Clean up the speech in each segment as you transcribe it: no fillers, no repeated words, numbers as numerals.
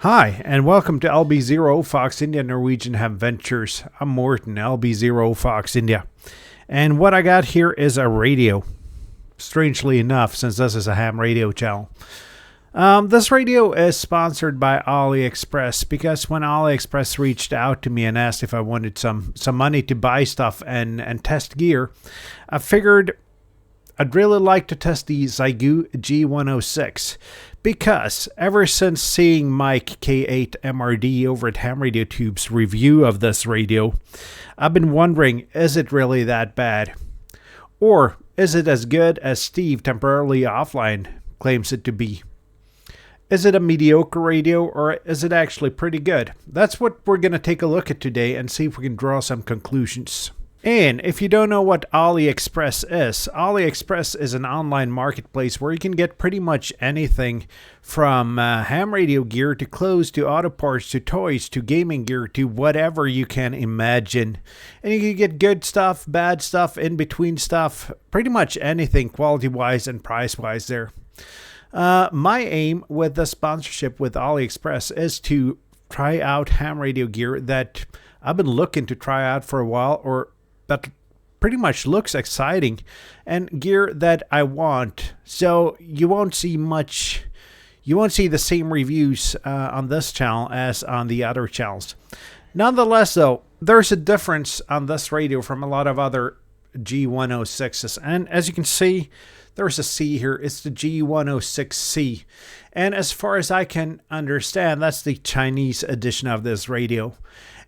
Hi, and welcome to LB0 Fox India Norwegian Ham Ventures. I'm Morton, LB0 Fox India. And what I got here is a radio. Strangely enough, since this is a ham radio channel. This radio is sponsored by AliExpress because when AliExpress reached out to me and asked if I wanted some money to buy stuff and test gear, I figured I'd really like to test the Xiegu G106 because ever since seeing Mike K8MRD over at Ham Radio Tube's review of this radio, I've been wondering, is it really that bad? Or is it as good as Steve Temporarily Offline claims it to be? Is it a mediocre radio or is it actually pretty good? That's what we're going to take a look at today and see if we can draw some conclusions. And if you don't know what AliExpress is an online marketplace where you can get pretty much anything from ham radio gear to clothes to auto parts to toys to gaming gear to whatever you can imagine. And you can get good stuff, bad stuff, in between stuff, pretty much anything quality-wise and price-wise there. My aim with the sponsorship with AliExpress is to try out ham radio gear that I've been looking to try out for a while, or that pretty much looks exciting, and gear that I want. So you won't see the same reviews on this channel as on the other channels. Nonetheless, though, there's a difference on this radio from a lot of other G106s, and as you can see, there's a C here. It's the G106C. And as far as I can understand, that's the Chinese edition of this radio.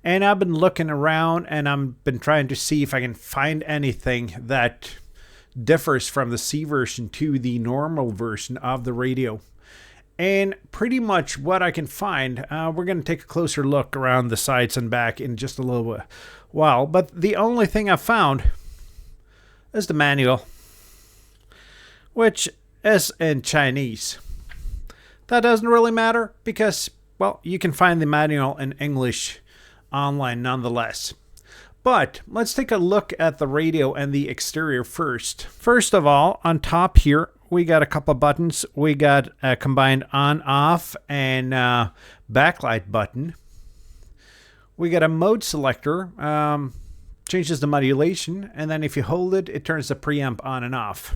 And I've been looking around and I've been trying to see if I can find anything that differs from the C version to the normal version of the radio. And pretty much what I can find, we're going to take a closer look around the sides and back in just a little while. But the only thing I've found is the manual, which is in Chinese. That doesn't really matter because, well, you can find the manual in English online nonetheless. But let's take a look at the radio and the exterior first. First of all, on top here, we got a couple of buttons. We got a combined on-off and backlight button. We got a mode selector, changes the modulation, and then if you hold it, it turns the preamp on and off.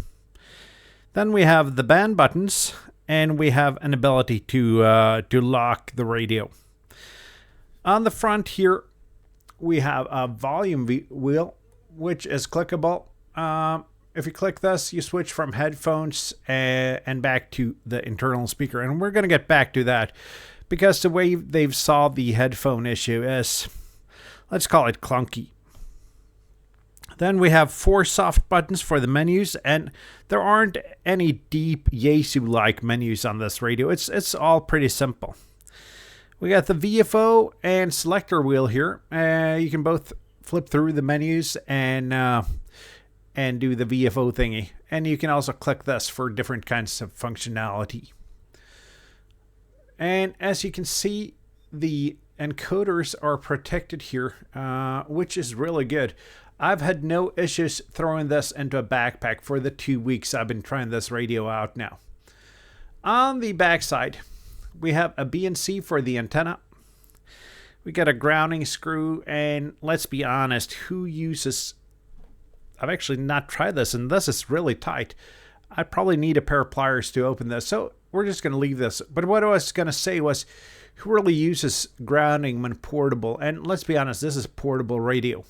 Then we have the band buttons, and we have an ability to lock the radio. On the front here, we have a volume wheel, which is clickable. If you click this, you switch from headphones and back to the internal speaker. And we're going to get back to that because the way they've solved the headphone issue is, let's call it clunky. Then we have 4 soft buttons for the menus, and there aren't any deep Yaesu-like menus on this radio. It's all pretty simple. We got the VFO and selector wheel here. You can both flip through the menus and do the VFO thingy. And you can also click this for different kinds of functionality. And as you can see, the encoders are protected here, which is really good. I've had no issues throwing this into a backpack for the 2 weeks I've been trying this radio out now. On the back side, we have a BNC for the antenna. We got a grounding screw, and let's be honest, who uses... I've actually not tried this, and this is really tight. I probably need a pair of pliers to open this, so we're just going to leave this. But what I was going to say was, who really uses grounding when portable? And let's be honest, this is a portable radio.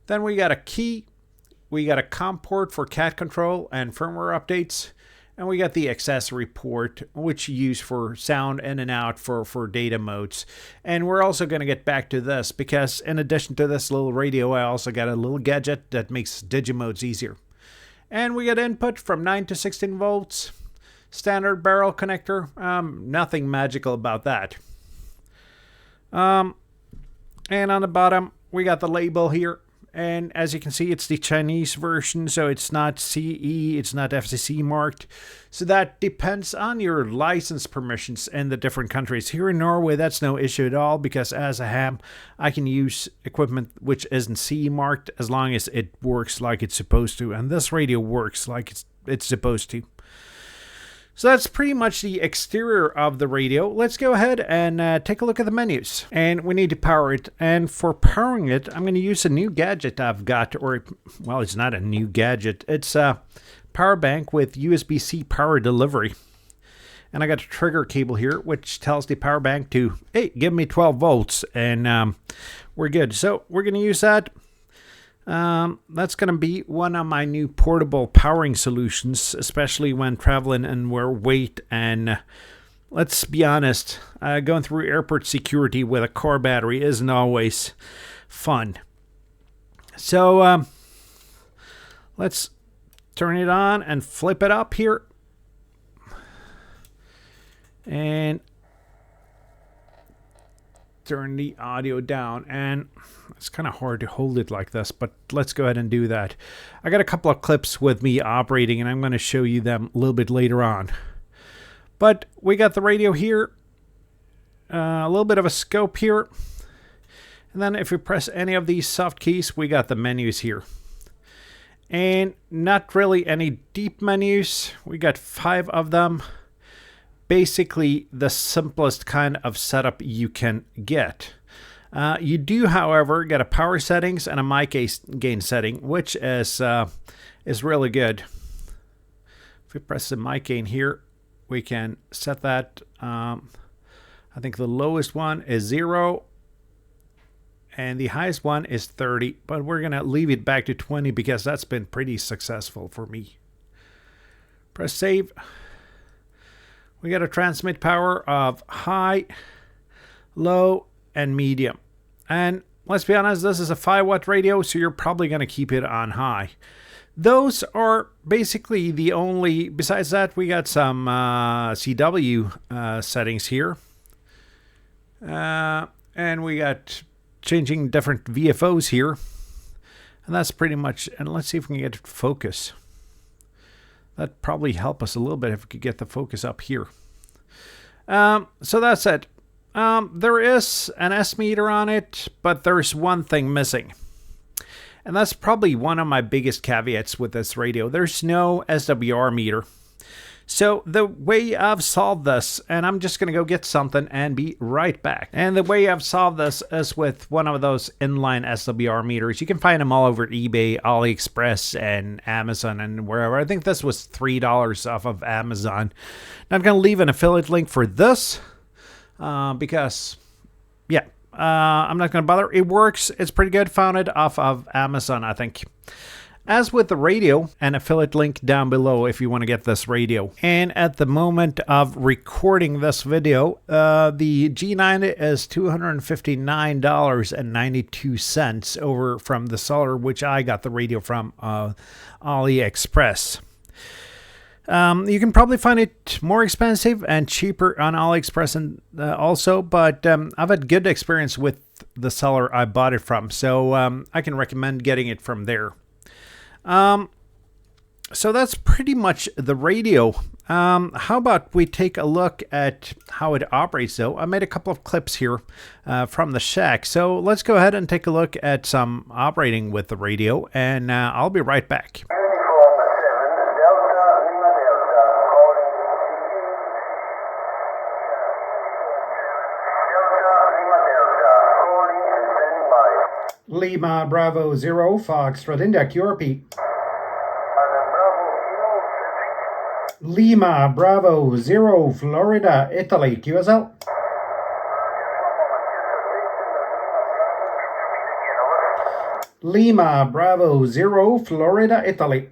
Then we got a key, we got a COM port for cat control and firmware updates, and we got the accessory port, which you use for sound in and out for data modes. And we're also going to get back to this because in addition to this little radio, I also got a little gadget that makes digimodes easier. And we got input from 9 to 16 volts, standard barrel connector, nothing magical about that. And on the bottom, we got the label here. And as you can see, it's the Chinese version, so it's not CE, it's not FCC marked. So that depends on your license permissions in the different countries. Here in Norway, that's no issue at all, because as a ham, I can use equipment which isn't CE marked as long as it works like it's supposed to. And this radio works like it's supposed to. So that's pretty much the exterior of the radio. Let's go ahead and take a look at the menus. And we need to power it. And for powering it, I'm going to use a new gadget I've got. Or, well, it's not a new gadget. It's a power bank with USB-C power delivery. And I got a trigger cable here, which tells the power bank to, hey, give me 12 volts. And we're good. So we're going to use that. That's going to be one of my new portable powering solutions, especially when traveling and we're weight. And let's be honest, going through airport security with a car battery isn't always fun. So let's turn it on and flip it up here. And turn the audio down, and it's kind of hard to hold it like this, but let's go ahead and do that. I got a couple of clips with me operating, and I'm going to show you them a little bit later on. But we got the radio here, a little bit of a scope here, and then if we press any of these soft keys, we got the menus here. And not really any deep menus. We got 5 of them. Basically the simplest kind of setup you can get. You do, however, get a power settings and a mic gain setting, which is really good. If we press the mic gain here, we can set that. I think the lowest one is 0 and the highest one is 30, but we're going to leave it back to 20 because that's been pretty successful for me. Press save. We got a transmit power of high, low, and medium. And let's be honest, this is a 5-watt radio, so you're probably going to keep it on high. Those are basically the only, besides that, we got some CW settings here. And we got changing different VFOs here. And that's pretty much, and let's see if we can get it to focus. That'd probably help us a little bit if we could get the focus up here. So that's it. There is an S meter on it, but there's one thing missing. And that's probably one of my biggest caveats with this radio. There's no SWR meter. So the way I've solved this, and I'm just going to go get something and be right back. And the way I've solved this is with one of those inline SWR meters. You can find them all over eBay, AliExpress, and Amazon, and wherever. I think this was $3 off of Amazon. Now I'm going to leave an affiliate link for this because, yeah, I'm not going to bother. It works. It's pretty good. Found it off of Amazon, I think. As with the radio, an affiliate link down below if you want to get this radio. And at the moment of recording this video, the G9 is $259.92 over from the seller, which I got the radio from AliExpress. You can probably find it more expensive and cheaper on AliExpress and also, but I've had good experience with the seller I bought it from, so I can recommend getting it from there. So that's pretty much the radio. How about we take a look at how it operates though? I made a couple of clips here from the shack. So let's go ahead and take a look at some operating with the radio, and I'll be right back. Lima Bravo 0, Foxtrot India, QRP. Lima Bravo 0, Florida, Italy, QSL. Lima Bravo 0, Florida, Italy.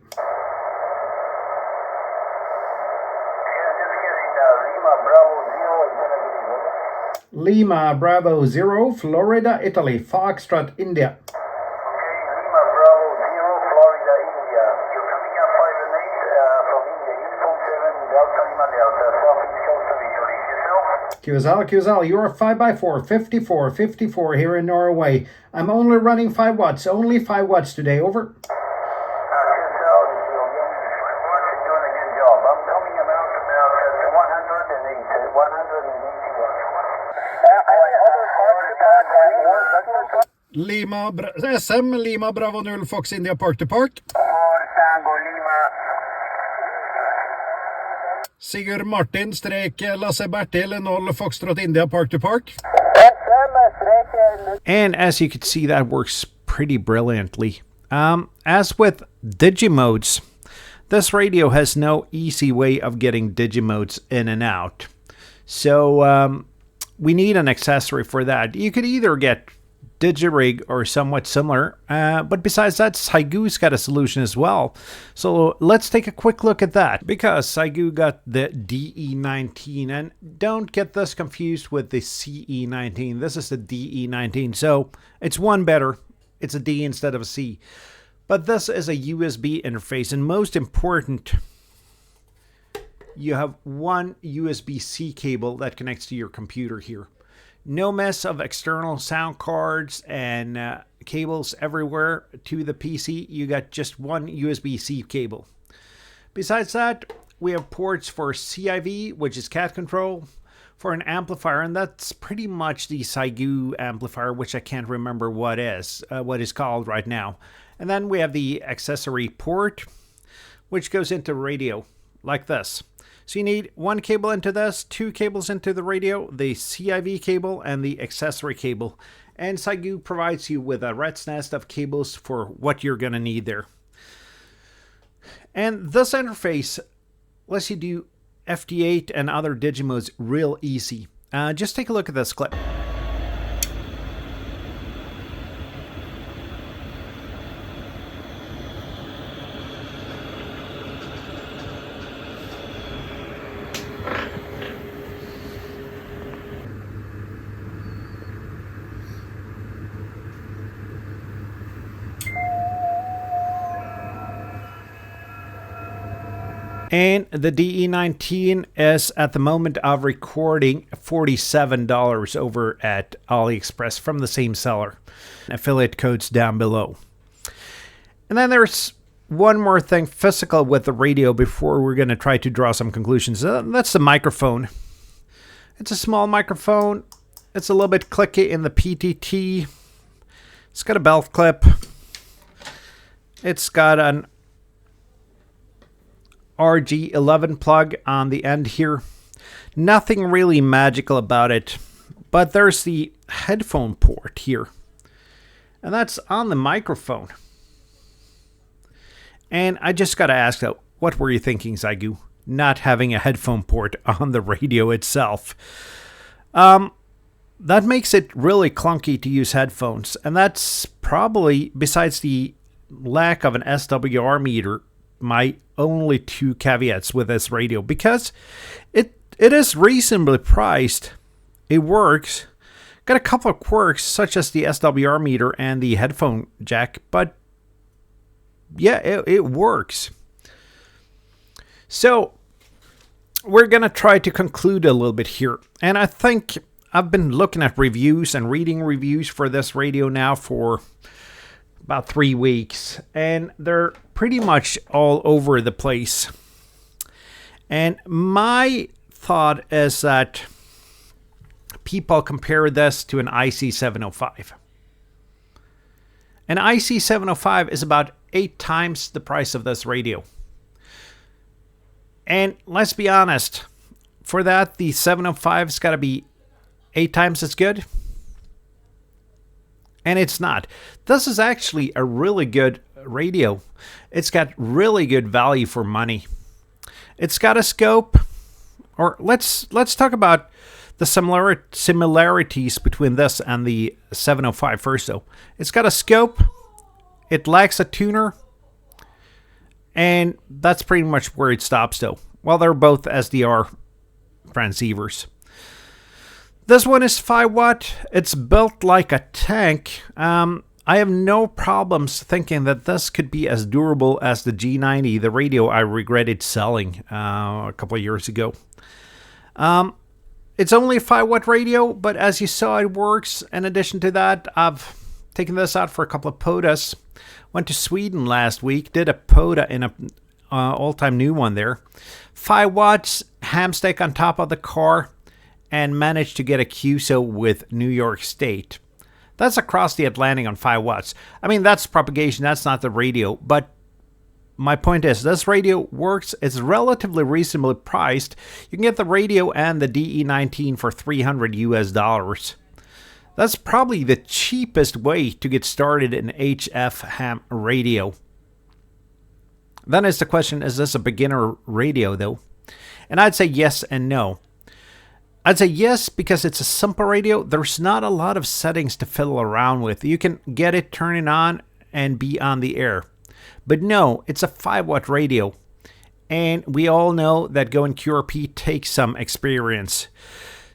Lima Bravo 0, Florida, Italy, Foxtrot, India. Okay, Lima Bravo 0, Florida, India. You're coming up 5 and 8 from India, Uniform 7, Delta Lima Delta, Southeast Coast of Italy. QSL, you are 5x4, 54 here in Norway. I'm only running 5 watts, only 5 watts today, over. QSL, you're doing 5 watts and doing a good job. I'm coming about at 180 watts. Lima SM, Lima Bravo 0, Fox India, Park to Park. Sigurd Martin, Lasse Bertil, 0 Foxtrot India, Park to Park. And as you can see, that works pretty brilliantly. As with digimodes, this radio has no easy way of getting digimodes in and out. So we need an accessory for that. You could either get Digirig or somewhat similar, but besides that, Xiegu's got a solution as well. So let's take a quick look at that, because Xiegu got the DE19, and don't get this confused with the CE19. This is the DE19, so it's one better. It's a D instead of a C. But this is a USB interface, and most important, you have one USB-C cable that connects to your computer here. No mess of external sound cards and cables everywhere to the PC. You got just one USB-C cable. Besides that, we have ports for CIV, which is cat control, for an amplifier, and that's pretty much the Xiegu amplifier, which I can't remember what is called right now. And then we have the accessory port, which goes into radio, like this. So you need one cable into this, 2 cables into the radio, the CIV cable, and the accessory cable. And Xiegu provides you with a rat's nest of cables for what you're going to need there. And this interface lets you do FD8 and other digimodes real easy. Just take a look at this clip. And the DE19 is, at the moment of recording, $47 over at AliExpress from the same seller. Affiliate codes down below. And then there's one more thing physical with the radio before we're going to try to draw some conclusions. That's the microphone. It's a small microphone. It's a little bit clicky in the PTT. It's got a belt clip. It's got an RG11 plug on the end here. Nothing really magical about it, but there's the headphone port here, and that's on the microphone. And I just gotta ask though, what were you thinking, Xiegu, not having a headphone port on the radio itself? That makes it really clunky to use headphones, and that's probably, besides the lack of an SWR meter, my only 2 caveats with this radio, because it is reasonably priced. It works. Got a couple of quirks, such as the SWR meter and the headphone jack, but yeah, it works. So we're gonna try to conclude a little bit here, and I think I've been looking at reviews and reading reviews for this radio now for about 3 weeks, and they're pretty much all over the place. And my thought is that people compare this to an IC705. An IC705 is about 8 times the price of this radio. And let's be honest, for that, the 705's got to be 8 times as good. And it's not. This is actually a really good radio. It's got really good value for money. It's got a scope. Or let's talk about the similarities between this and the 705 first though. It's got a scope. It lacks a tuner. And that's pretty much where it stops though. Well, they're both SDR transceivers. This one is 5 watt. It's built like a tank. I have no problems thinking that this could be as durable as the G90, the radio I regretted selling a couple of years ago. It's only a 5 watt radio, but as you saw, it works. In addition to that, I've taken this out for a couple of PODAs. Went to Sweden last week, did a PODA in a all-time new one there. 5 watts, hamstick on top of the car, and managed to get a QSO with New York State. That's across the Atlantic on 5 watts. I mean, that's propagation, that's not the radio, but my point is, this radio works. It's relatively reasonably priced. You can get the radio and the DE19 for $300 US. That's probably the cheapest way to get started in HF ham radio. Then is the question, is this a beginner radio though? And I'd say yes and no. I'd say yes because it's a simple radio. There's not a lot of settings to fiddle around with. You can get it, turn it on, and be on the air. But no, it's a 5-watt radio. And we all know that going QRP takes some experience.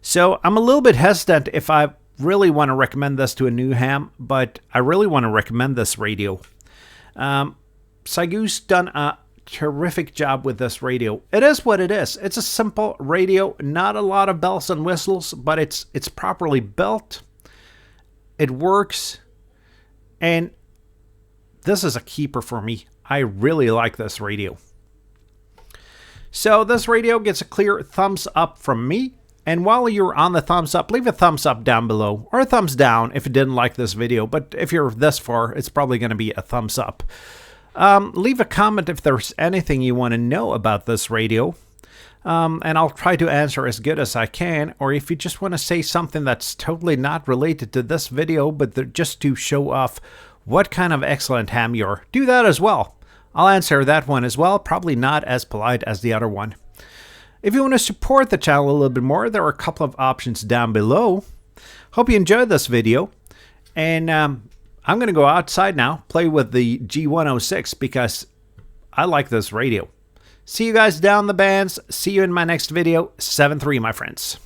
So I'm a little bit hesitant if I really want to recommend this to a new ham, but I really want to recommend this radio. Xiegu's done a terrific job with this radio. It is what it is. It's a simple radio, not a lot of bells and whistles, but it's properly built. It works, and this is a keeper for me. I really like this radio. So this radio gets a clear thumbs up from me. And while you're on the thumbs up, leave a thumbs up down below, or a thumbs down if you didn't like this video. But if you're this far, it's probably going to be a thumbs up. Leave a comment if there's anything you want to know about this radio. And I'll try to answer as good as I can. Or if you just want to say something that's totally not related to this video, but just to show off what kind of excellent ham you're, do that as well. I'll answer that one as well, probably not as polite as the other one. If you want to support the channel a little bit more, there are a couple of options down below. Hope you enjoyed this video. And I'm going to go outside now, play with the G106 because I like this radio. See you guys down the bands. See you in my next video. 7-3, my friends.